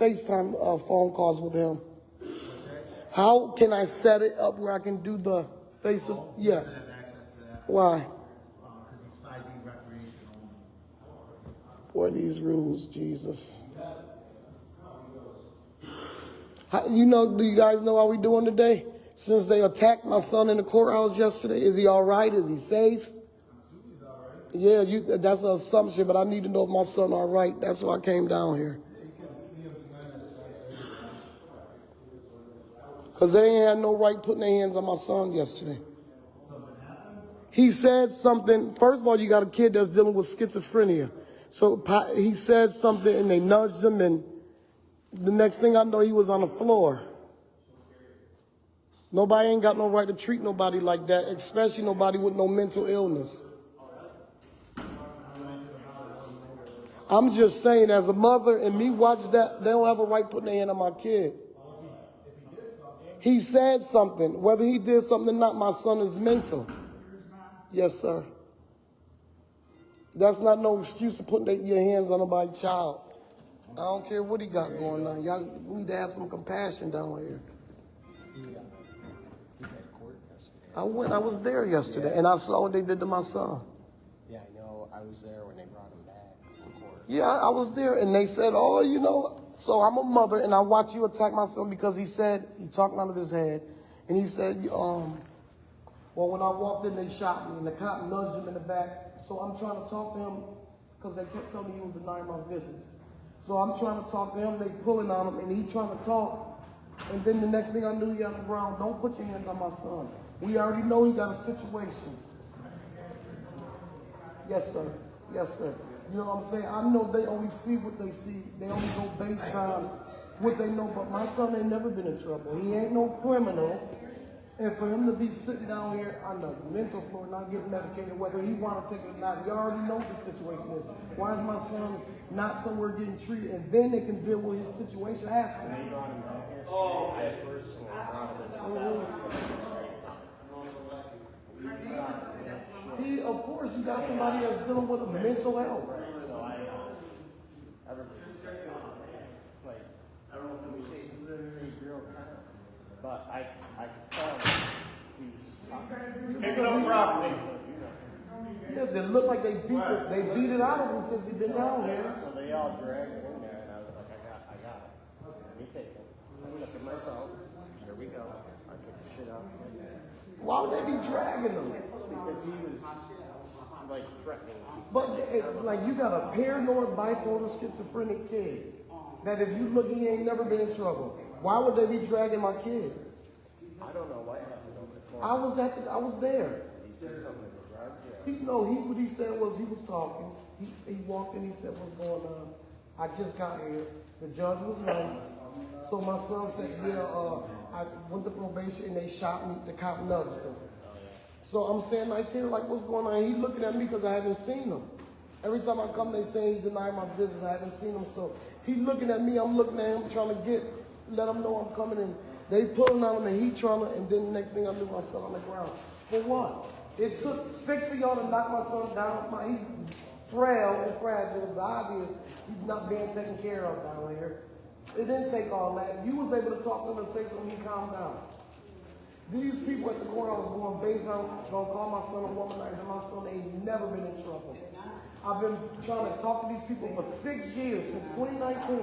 FaceTime phone calls with him? How can I set it up where I can do the face? Yeah. Have access to that. Why? Because it's 5D recreation only. What are these rules, Jesus? How, you know, do you guys know how we doing today? Since they attacked my son in the courthouse yesterday, is he all right? Is he safe? Yeah, that's an assumption, but I need to know if my son all right. That's why I came down here. Because they ain't had no right putting their hands on my son yesterday. He said something. First of all, you got a kid that's dealing with schizophrenia. So he said something and they nudged him, and the next thing I know, he was on the floor. Nobody ain't got no right to treat nobody like that, especially nobody with no mental illness. I'm just saying, as a mother and me watch that, they don't have a right putting their hand on my kid. He said something. Whether he did something or not, my son is mental. Yes, sir. That's not no excuse to put your hands on nobody's child. I don't care what he got going on. Y'all need to have some compassion down here. I was there yesterday, and I saw what they did to my son. Yeah, I know. I was there when they brought him back from court. Yeah, I was there, and they said, oh, you know, so I'm a mother, and I watch you attack my son because he talked out of his head, and he said, well, when I walked in, they shot me, and the cop nudged him in the back. So I'm trying to talk to him because they kept telling me he was denying my visits. So I'm trying to talk to him, they pulling on him, and he trying to talk. And then the next thing I knew, he on the ground, don't put your hands on my son. We already know he got a situation. Yes, sir. Yes, sir. You know what I'm saying? I know they only see what they see. They only go based on what they know. But my son ain't never been in trouble. He ain't no criminal. And for him to be sitting down here on the mental floor not getting medicated, whether he want to take it or not, you already know what the situation is. Why is my son not somewhere getting treated? And then they can deal with his situation after. Of course, you got somebody that's dealing with a mental health. So I don't know if it was real kind, but I could tell he's Picking up property. Yeah, they look like they beat it out of him since he's been down here. So they all dragged him in there, and I was like, I got it. Let me take it. I look at myself. Here we go. I took the shit out of him. Why would they be dragging him? Because he was like threatening. But like, you got a paranoid, bipolar, schizophrenic kid that if you look, he ain't never been in trouble. Why would they be dragging my kid? I don't know what happened over the phone. I was there. He said something to the drug. What he said was, he was talking. He walked in, he said, what's going on? I just got here. The judge was nice. So my son said, I went to probation and they shot me. The cop nudged him. So I'm saying right here, like, what's going on? He looking at me because I haven't seen him. Every time I come, they say he denied my visits. I haven't seen him. So he looking at me. I'm looking at him, trying to let him know I'm coming in. They pulling on him and he trying to, and then the next thing I knew, my son on the ground. For what? It took 6 of y'all to knock my son down. He's frail and fragile. It's obvious he's not being taken care of down here. It didn't take all that. You was able to talk to him and say something, he calmed down. These people at the courthouse going based on, gonna call my son a womanizer. My son ain't never been in trouble. I've been trying to talk to these people for 6 years, since 2019.